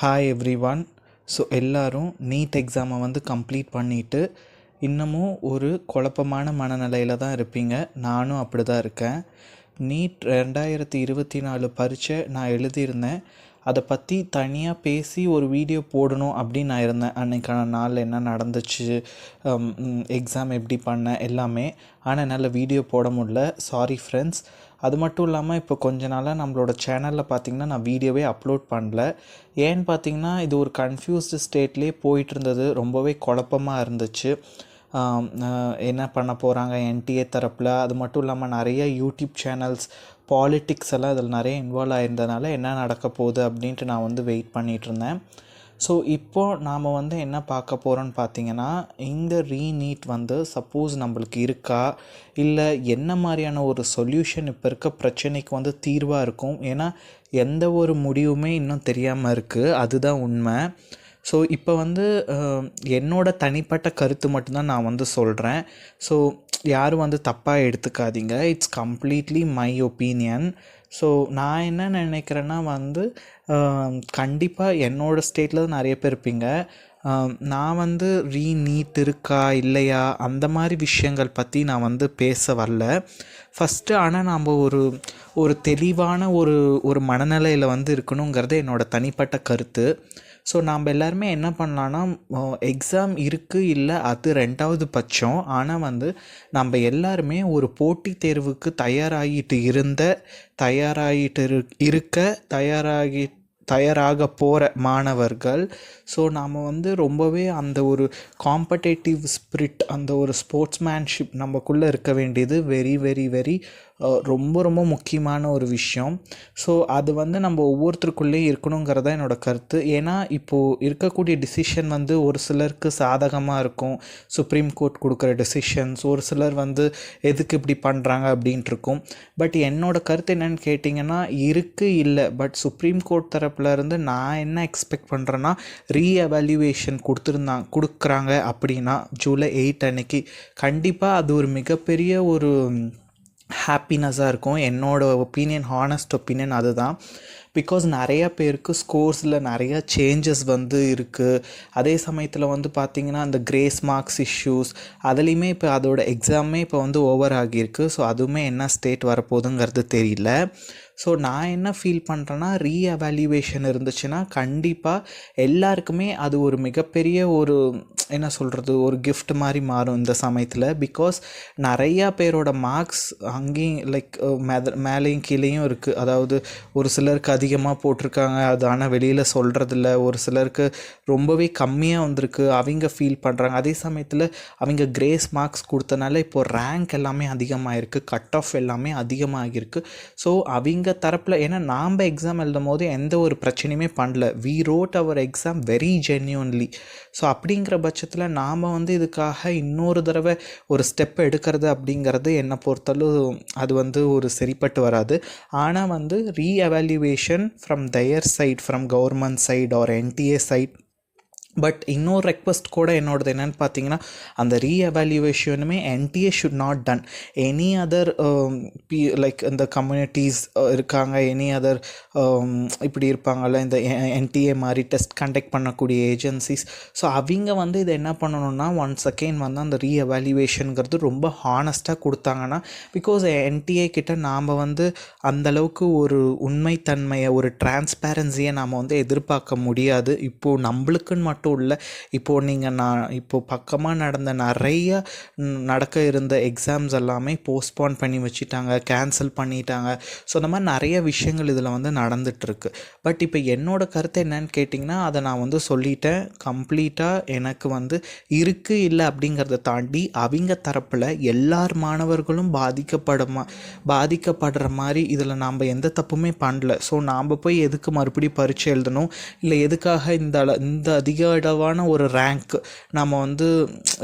Hi every one. So எல்லோரும் NEET எக்ஸாமை வந்து கம்ப்ளீட் பண்ணிவிட்டு இன்னமும் ஒரு குழப்பமான மனநிலையில் தான் இருப்பீங்க. நானும் அப்படி தான் இருக்கேன். நீட் 2024 பரீட்சை நான் எழுதியிருந்தேன். அதை பற்றி தனியாக பேசி ஒரு வீடியோ போடணும் அப்படின்னு நான் இருந்தேன். அன்றைக்கான நாள் என்ன நடந்துச்சு, எக்ஸாம் எப்படி பண்ணேன் எல்லாமே. ஆனால் என்னால் வீடியோ போட முடியல. Sorry friends. அது மட்டும் இல்லாமல் இப்போ கொஞ்ச நாளாக நம்மளோட சேனலில் பார்த்திங்கன்னா நான் வீடியோவே அப்லோட் பண்ணல. ஏன்னு பார்த்திங்கன்னா இது ஒரு கன்ஃபியூஸ்டு ஸ்டேட்லேயே போயிட்டு இருந்தது. ரொம்பவே குழப்பமாக இருந்துச்சு. என்ன பண்ண போகிறாங்க என்டிஏ தரப்பில். அது மட்டும் இல்லாமல் நிறைய யூடியூப் சேனல்ஸ், பாலிட்டிக்ஸ் எல்லாம் இதில் நிறைய இன்வால்வ் ஆகிருந்ததுனால என்ன நடக்க போகுது அப்படின்ட்டு நான் வந்து வெயிட் பண்ணிகிட்ருந்தேன். ஸோ இப்போது நாம் வந்து என்ன பார்க்க போகிறோன்னு பார்த்தீங்கன்னா, இந்த ரீநீட் வந்து சப்போஸ் நம்மளுக்கு இருக்கா, இல்லை என்ன மாதிரியான ஒரு சொல்யூஷன் இப்போ இருக்க பிரச்சனைக்கு வந்து தீர்வாக இருக்கும். ஏன்னா எந்த ஒரு முடிவுமே இன்னும் தெரியாமல் இருக்குது. அதுதான் உண்மை. ஸோ இப்போ வந்து என்னோடய தனிப்பட்ட கருத்து மட்டும்தான் நான் வந்து சொல்கிறேன். ஸோ யாரும் வந்து தப்பாக எடுத்துக்காதீங்க. It's completely my opinion. So நான் என்ன நினைக்கிறேன்னா வந்து கண்டிப்பாக என்னோடய ஸ்டேட்டில் தான் நிறைய பேர் இருப்பீங்க. நான் வந்து ரீநீட் இருக்கா இல்லையா அந்த மாதிரி விஷயங்கள் பற்றி நான் வந்து பேச வரல ஃபஸ்ட்டு. ஆனால் நாம் ஒரு தெளிவான ஒரு மனநிலையில் வந்து இருக்கணுங்கிறது என்னோடய தனிப்பட்ட கருத்து. ஸோ நாம் எல்லாருமே என்ன பண்ணலான்னா, எக்ஸாம் இருக்குது இல்லை அது ரெண்டாவது பட்சம். ஆனால் வந்து நம்ம எல்லாருமே ஒரு போட்டித் தேர்வுக்கு தயாராக போகிற மாணவர்கள். ஸோ நாம் வந்து ரொம்பவே அந்த ஒரு காம்படேட்டிவ் ஸ்பிரிட், அந்த ஒரு ஸ்போர்ட்ஸ்மேன்ஷிப் நமக்குள்ளே இருக்க வேண்டியது வெரி வெரி வெரி ரொம்ப ரொம்ப முக்கியமான ஒரு விஷயம். ஸோ அது வந்து நம்ம ஒவ்வொருத்தருக்குள்ளேயும் இருக்கணுங்கிறத என்னோடய கருத்து. ஏன்னா இப்போது இருக்கக்கூடிய டிசிஷன் வந்து ஒரு சிலருக்கு சாதகமாக இருக்கும், சுப்ரீம் கோர்ட் கொடுக்குற டெசிஷன்ஸ். ஒரு சிலர் வந்து எதுக்கு இப்படி பண்ணுறாங்க அப்படின்ட்டு இருக்கும். பட் என்னோடய கருத்து என்னென்னு கேட்டிங்கன்னா, இருக்குது இல்லை. பட் சுப்ரீம் கோர்ட் தரப்புலேருந்து நான் என்ன எக்ஸ்பெக்ட் பண்ணுறேன்னா, ரீஎவாலுவேஷன் கொடுக்குறாங்க அப்படின்னா ஜூலை 8 அன்னைக்கு கண்டிப்பாக அது ஒரு மிகப்பெரிய ஒரு ஹாப்பினஸாக இருக்கும். என்னோடய ஒப்பீனியன், ஹானஸ்ட் ஒப்பீனியன் அதுதான். பிகாஸ் நிறையா பேருக்கு ஸ்கோர்ஸில் நிறையா சேஞ்சஸ் வந்து இருக்குது. அதே சமயத்தில் வந்து பார்த்திங்கன்னா அந்த கிரேஸ் மார்க்ஸ் இஷ்யூஸ் அதுலேயுமே இப்போ அதோட எக்ஸாமே இப்போ வந்து ஓவர் ஆகியிருக்கு. ஸோ அதுவுமே என்ன ஸ்டேட் வரப்போகுதுங்கிறது தெரியல. ஸோ நான் என்ன ஃபீல் பண்ணுறேன்னா, ரீஎவாலுவேஷன் இருந்துச்சுன்னா கண்டிப்பாக எல்லாருக்குமே அது ஒரு மிகப்பெரிய ஒரு என்ன சொல்கிறது, ஒரு கிஃப்ட் மாதிரி மாறும் இந்த சமயத்தில். பிகாஸ் நிறையா பேரோட மார்க்ஸ் அங்கேயும் லைக் மேலேயும் கீழேயும் இருக்குது. அதாவது ஒரு சிலருக்கு அதிகமாக போட்டிருக்காங்க, அது ஆனால் வெளியில் சொல்கிறதில்ல. ஒரு சிலருக்கு ரொம்பவே கம்மியாக வந்திருக்கு, அவங்க ஃபீல் பண்ணுறாங்க. அதே சமயத்தில் அவங்க கிரேஸ் மார்க்ஸ் கொடுத்தனால இப்போது ரேங்க் எல்லாமே அதிகமாகிருக்கு, கட் ஆஃப் எல்லாமே அதிகமாகிருக்கு. ஸோ அவங்க தரப்பில் ஏன்னா நாம் எக்ஸாம் எழுதும் போது எந்த ஒரு பிரச்சனையுமே பண்ணல. We wrote our exam very genuinely. So அப்படிங்கிற பட்சத்தில் நாம் வந்து இதுக்காக இன்னொரு தடவை ஒரு ஸ்டெப் எடுக்கிறது அப்படிங்கிறது என்னை பொறுத்தளவு அது வந்து ஒரு சரிப்பட்டு வராது. ஆனால் வந்து reevaluation from their side, from government side or NTA side. But இன்னொரு ரெக்வஸ்ட் கூட என்னோடது என்னென்னு பார்த்தீங்கன்னா, அந்த ரீஎவாலுவேஷனுமே NTA should not done any other like இந்த கம்யூனிட்டிஸ் இருக்காங்க, எனி அதர் இப்படி இருப்பாங்கள்ல இந்த என்டிஏ மாதிரி டெஸ்ட் கண்டக்ட் பண்ணக்கூடிய ஏஜென்சிஸ். ஸோ அவங்க வந்து இதை என்ன பண்ணணும்னா, ஒன்ஸ் அகெயின் வந்து அந்த ரீஎவாலுவேஷனுங்கிறது ரொம்ப ஹானஸ்ட்டாக கொடுத்தாங்கன்னா, பிகாஸ் என்டிஏ கிட்ட நாம் வந்து அந்தளவுக்கு ஒரு உண்மைத்தன்மையை, ஒரு டிரான்ஸ்பேரன்சியை நாம் வந்து எதிர்பார்க்க முடியாது. இப்போது நம்மளுக்குன்னு மட்டும் இல்லை, இப்போது இப்போது பக்கமாக நடந்த நிறைய நடக்க இருந்த எக்ஸாம்ஸ் எல்லாமே போஸ்ட்போன் பண்ணி வச்சுட்டாங்க, கேன்சல் பண்ணிட்டாங்க. ஸோ அந்த மாதிரி நிறைய விஷயங்கள் இதில் வந்து நடந்துகிட்ருக்கு. பட் இப்போ என்னோட கருத்து என்னன்னு கேட்டிங்கன்னா, அதை நான் வந்து சொல்லிட்டேன் கம்ப்ளீட்டாக. எனக்கு வந்து இருக்குது இல்லை அப்படிங்கிறத தாண்டி அவங்க தரப்பில் எல்லார் மாணவர்களும் பாதிக்கப்படுற மாதிரி இதில் நாம் எந்த தப்புமே பண்ணல. ஸோ நாம் போய் எதுக்கு மறுபடியும் பரீட்சை எழுதணும், இல்லை எதுக்காக இந்த அதிக அளவான ஒரு ரேங்க் நம்ம வந்து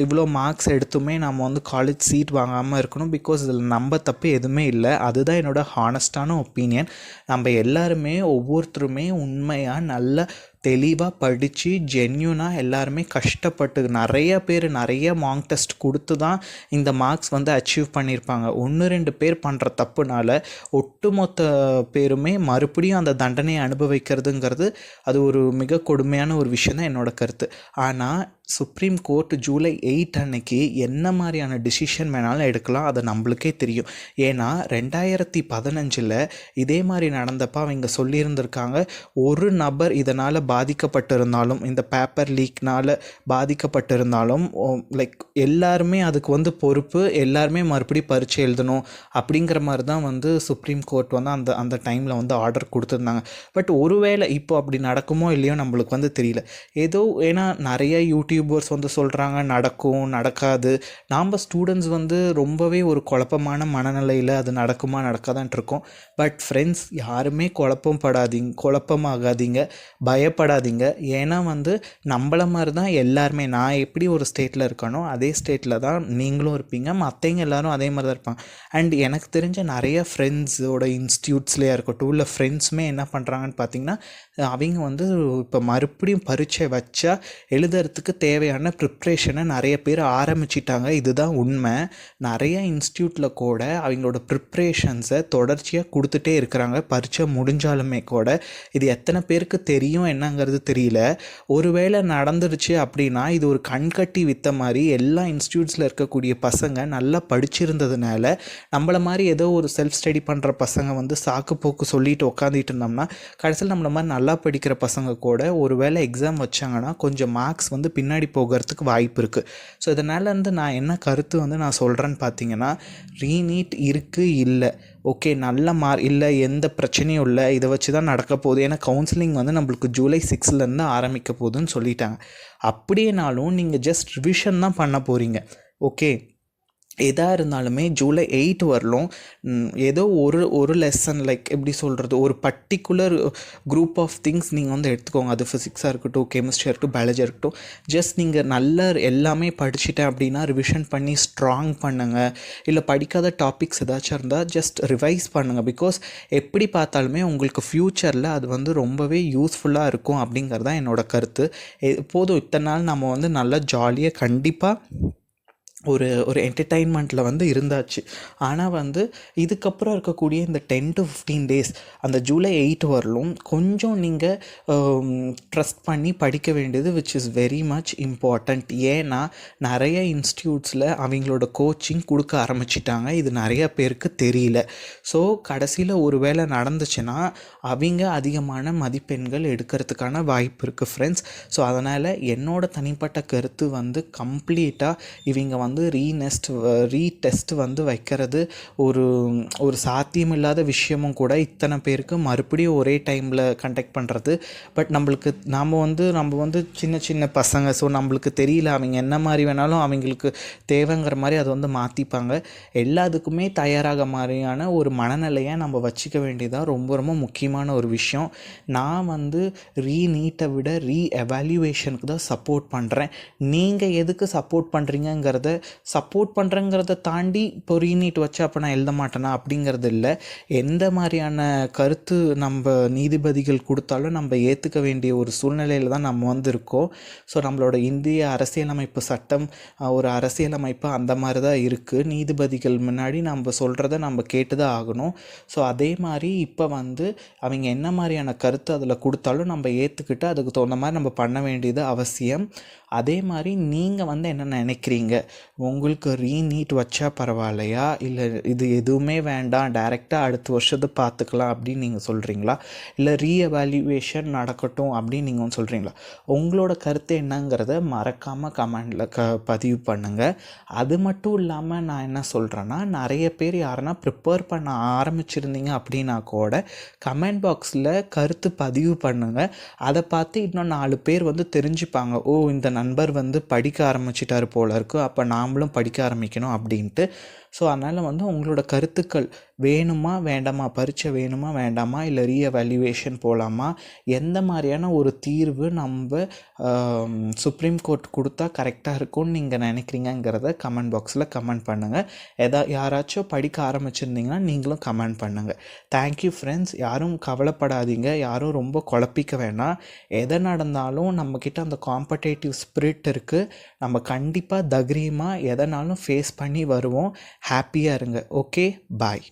இவ்வளோ மார்க்ஸ் எடுத்துமே நம்ம வந்து காலேஜ் சீட் வாங்காமல் இருக்கணும். பிகாஸ் இதில் நம்ம தப்பு எதுவுமே இல்லை. அதுதான் என்னோடய ஹானஸ்டான ஒப்பீனியன். நம்ம எல்லாருமே ஒவ்வொருத்தருமே உண்மையாக நல்ல தெளிவாக படித்து ஜென்யூனாக எல்லாருமே கஷ்டப்பட்டு நிறைய பேர் நிறைய மார்க் டெஸ்ட் கொடுத்து தான் இந்த மார்க்ஸ் வந்து அச்சீவ் பண்ணியிருப்பாங்க. 1-2 பேர் பண்ணுற தப்புனால ஒட்டுமொத்த பேருமே மறுபடியும் அந்த தண்டனையை அனுபவிக்கிறதுங்கிறது அது ஒரு மிக கொடுமையான ஒரு விஷயம் தான் என்னோட கருத்து. ஆனால் சுப்ரீம் கோர்ட் ஜூலை 8 அன்னைக்கு என்ன மாதிரியான டிசிஷன் வேணாலும் எடுக்கலாம், அது நம்மளுக்கே தெரியும். ஏன்னா 2015 இதே மாதிரி நடந்தப்போ அவங்க சொல்லியிருந்திருக்காங்க, ஒரு நபர் இதனால் பாதிக்கப்பட்டிருந்தாலும், இந்த பேப்பர் லீக்னால் பாதிக்கப்பட்டிருந்தாலும் லைக் எல்லாருமே அதுக்கு வந்து பொறுப்பு, எல்லாருமே மறுபடியும் பரீட்சை எழுதணும் அப்படிங்கிற மாதிரி தான் வந்து சுப்ரீம் கோர்ட் வந்து அந்த அந்த டைமில் வந்து ஆர்டர் கொடுத்துருந்தாங்க. பட் ஒருவேளை இப்போ அப்படி நடக்குமோ இல்லையோ நம்மளுக்கு வந்து தெரியல. ஏதோ ஏன்னா நிறைய யூடியூபர்ஸ் வந்து சொல்கிறாங்க நடக்கும் நடக்காது. நாம் ஸ்டூடெண்ட்ஸ் வந்து ரொம்பவே ஒரு குழப்பமான மனநிலையில் அது நடக்குமா நடக்காதான்ட்டு இருக்கோம். பட் ஃப்ரெண்ட்ஸ், யாருமே குழப்பமாகாதீங்க, பயப்படாதீங்க. ஏன்னா வந்து நம்மள மாதிரி தான் எல்லாருமே. நான் எப்படி ஒரு ஸ்டேட்டில் இருக்கனோ அதே ஸ்டேட்டில் தான் நீங்களும் இருப்பீங்க, மற்றவங்க எல்லோரும் அதே மாதிரி தான் இருப்பாங்க. அண்ட் எனக்கு தெரிஞ்ச நிறைய ஃப்ரெண்ட்ஸோட இன்ஸ்டியூட்ஸ்லேயே இருக்கட்டும், இல்லை ஃப்ரெண்ட்ஸுமே என்ன பண்ணுறாங்கன்னு பார்த்தீங்கன்னா, அவங்க வந்து இப்போ மறுபடியும் பரீட்சை வச்சா எழுதுறதுக்கு தேவையான ப்ரிப்ரேஷனை நிறைய பேர் ஆரம்பிச்சிட்டாங்க. இதுதான் உண்மை. நிறைய இன்ஸ்டியூட்டில் கூட அவங்களோட ப்ரிப்ரேஷன்ஸை தொடர்ச்சியாக கொடுத்துட்டே இருக்கிறாங்க, பரீட்சை முடிஞ்சாலுமே கூட. இது எத்தனை பேருக்கு தெரியும் என்னங்கிறது தெரியல. ஒருவேளை நடந்துருச்சு அப்படின்னா இது ஒரு கண்கட்டி வித்த மாதிரி எல்லா இன்ஸ்டியூட்ஸில் இருக்கக்கூடிய பசங்க நல்லா படிச்சிருந்ததுனால, நம்மளை மாதிரி ஏதோ ஒரு செல்ஃப் ஸ்டடி பண்ணுற பசங்க வந்து சாக்கு போக்கு சொல்லிட்டு உட்காந்துட்டு இருந்தோம்னா, கடைசியில் நம்மள மாதிரி நல்லா படிக்கிற பசங்க கூட ஒருவேளை எக்ஸாம் வச்சாங்கன்னா கொஞ்சம் மார்க்ஸ் வந்து பின்னாடி போகிறதுக்கு வாய்ப்பு இருக்குது. ஸோ இதனால் வந்து நான் என்ன கருத்து வந்து நான் சொல்கிறேன்னு பார்த்தீங்கன்னா, ரீநீட் இருக்குது இல்லை ஓகே, நல்ல இல்லை, எந்த பிரச்சனையும் இல்லை, இதை வச்சு தான் நடக்க போகுது. ஏன்னா கவுன்சிலிங் வந்து நம்மளுக்கு ஜூலை 6 ஆரம்பிக்க போகுதுன்னு சொல்லிட்டாங்க. அப்படியேனாலும் நீங்கள் ஜஸ்ட் ரிவிஷன் தான் பண்ண போகிறீங்க. ஓகே, எதாக இருந்தாலுமே ஜூலை 8 வரலும் ஏதோ ஒரு லெசன், லைக் எப்படி சொல்கிறது, ஒரு பர்டிகுலர் குரூப் ஆஃப் திங்ஸ் நீங்கள் வந்து எடுத்துக்கோங்க. அது ஃபிசிக்ஸாக இருக்கட்டும், கெமிஸ்ட்ரியாக இருக்கட்டும், பயாலஜியாக இருக்கட்டும். ஜஸ்ட் நீங்கள் நல்லா எல்லாமே படிச்சுட்டேன் அப்படின்னா ரிவிஷன் பண்ணி ஸ்ட்ராங் பண்ணுங்கள். இல்லை படிக்காத டாபிக்ஸ் ஏதாச்சும் இருந்தால் ஜஸ்ட் ரிவைஸ் பண்ணுங்கள். பிகாஸ் எப்படி பார்த்தாலுமே உங்களுக்கு ஃப்யூச்சரில் அது வந்து ரொம்பவே யூஸ்ஃபுல்லாக இருக்கும் அப்படிங்கிறது தான் என்னோடய கருத்து. போதும், இத்தனை நாள் நம்ம வந்து நல்லா ஜாலியாக கண்டிப்பாக ஒரு என்டர்டெயின்மெண்ட்டில் வந்து இருந்தாச்சு. ஆனால் வந்து இதுக்கப்புறம் இருக்கக்கூடிய இந்த 10 to 15 days அந்த ஜூலை 8 வரலும் கொஞ்சம் நீங்கள் ட்ரஸ்ட் பண்ணி படிக்க வேண்டியது which is very much important. ஏன்னா நிறைய இன்ஸ்டியூட்ஸில் அவங்களோட கோச்சிங் கொடுக்க ஆரம்பிச்சிட்டாங்க. இது நிறைய பேருக்கு தெரியல. ஸோ கடைசியில் ஒரு வேளை நடந்துச்சுன்னா அவங்க அதிகமான மதிப்பெண்கள் எடுக்கிறதுக்கான வாய்ப்பு இருக்குது ஃப்ரெண்ட்ஸ். ஸோ அதனால் என்னோட தனிப்பட்ட கருத்து வந்து கம்ப்ளீட்டாக இவங்க வந்து ரீடெஸ்ட் வந்து வைக்கிறது ஒரு சாத்தியமில்லாத விஷயமும் கூட. இத்தனை பேருக்கு மறுபடியும் ஒரே டைமில் கண்டக்ட் பண்ணுறது. பட் நம்ம வந்து சின்ன சின்ன பசங்க. ஸோ நம்மளுக்கு தெரியல, அவங்க என்ன மாதிரி வேணாலும் அவங்களுக்கு தேவைங்கிற மாதிரி அதை வந்து மாற்றிப்பாங்க. எல்லாத்துக்குமே தயாராக மாதிரியான ஒரு மனநிலையை நம்ம வச்சுக்க வேண்டியதாக ரொம்ப ரொம்ப முக்கியமான ஒரு விஷயம். நான் வந்து ரீநீட்டை விட எவாலுவேஷனுக்கு தான் சப்போர்ட் பண்ணுறேன். நீங்கள் எதுக்கு சப்போர்ட் பண்ணுறீங்கிறத சப்போர்ட் பண்ணுறங்கிறத தாண்டி இப்போ ரீநீட் வச்சு அப்போ நான் எழுத மாட்டேனா அப்படிங்கிறது இல்லை. எந்த மாதிரியான கருத்து நம்ம நீதிபதிகள் கொடுத்தாலும் நம்ம ஏற்றுக்க வேண்டிய ஒரு சூழ்நிலையில் தான் நம்ம வந்து இருக்கோம். ஸோ நம்மளோட இந்திய அரசியலமைப்பு சட்டம் ஒரு அரசியலமைப்பு அந்த மாதிரி தான் இருக்குது. நீதிபதிகள் முன்னாடி நம்ம சொல்கிறத நம்ம கேட்டு தான் ஆகணும். ஸோ அதே மாதிரி இப்போ வந்து அவங்க என்ன மாதிரியான கருத்து அதில் கொடுத்தாலும் நம்ம ஏற்றுக்கிட்டு அதுக்கு தகுந்த மாதிரி நம்ம பண்ண வேண்டியது அவசியம். அதே மாதிரி நீங்கள் வந்து என்ன நினைக்கிறீங்க? உங்களுக்கு ரீநீட் வச்சா பரவாயில்லையா, இல்லை இது எதுவுமே வேண்டாம் டைரெக்டாக அடுத்த வருஷத்தை பார்த்துக்கலாம் அப்படின்னு நீங்கள் சொல்கிறீங்களா, இல்லை ரீஎவாலுவேஷன் நடக்கட்டும் அப்படின்னு நீங்கள் சொல்கிறீங்களா? உங்களோட கருத்து என்னங்கிறத மறக்காமல் கமெண்டில் பதிவு பண்ணுங்கள். அது மட்டும் இல்லாமல் நான் என்ன சொல்கிறேன்னா, நிறைய பேர் யாருன்னா ப்ரிப்பேர் பண்ண ஆரம்பிச்சிருந்தீங்க அப்படின்னா கூட கமெண்ட் பாக்ஸில் கருத்து பதிவு பண்ணுங்கள். அதை பார்த்து இன்னும் 4 பேர் வந்து தெரிஞ்சுப்பாங்க, ஓ இந்த நண்பர் வந்து படிக்க ஆரம்பிச்சிட்டாரு போல இருக்குது, அப்போ நாமளும் படிக்க ஆரம்பிக்கணும் அப்படின்ட்டு. ஸோ அதனால் வந்து உங்களோட கருத்துக்கள் வேணுமா வேண்டாமா, பரீட்சை வேணுமா வேண்டாமா, இல்லை ரீஎவாலுவேஷன் போகலாமா, எந்த மாதிரியான ஒரு தீர்வு நம்ம சுப்ரீம் கோர்ட் கொடுத்தா கரெக்டாக இருக்கும்னு நீங்கள் நினைக்கிறீங்கிறத கமெண்ட் பாக்ஸில் கமெண்ட் பண்ணுங்கள். யாராச்சும் படிக்க ஆரம்பிச்சிருந்தீங்கன்னா நீங்களும் கமெண்ட் பண்ணுங்கள். Thank you friends. யாரும் கவலைப்படாதீங்க, யாரும் ரொம்ப குழப்பிக்க வேணாம். எதை நடந்தாலும் நம்மக்கிட்ட அந்த காம்படேட்டிவ் ஸ்பிரிட் இருக்குது. நம்ம கண்டிப்பாக தைரியமாக எதனாலும் ஃபேஸ் பண்ணி வருவோம். ஹாப்பியாக இருங்க. ஓகே, பாய்.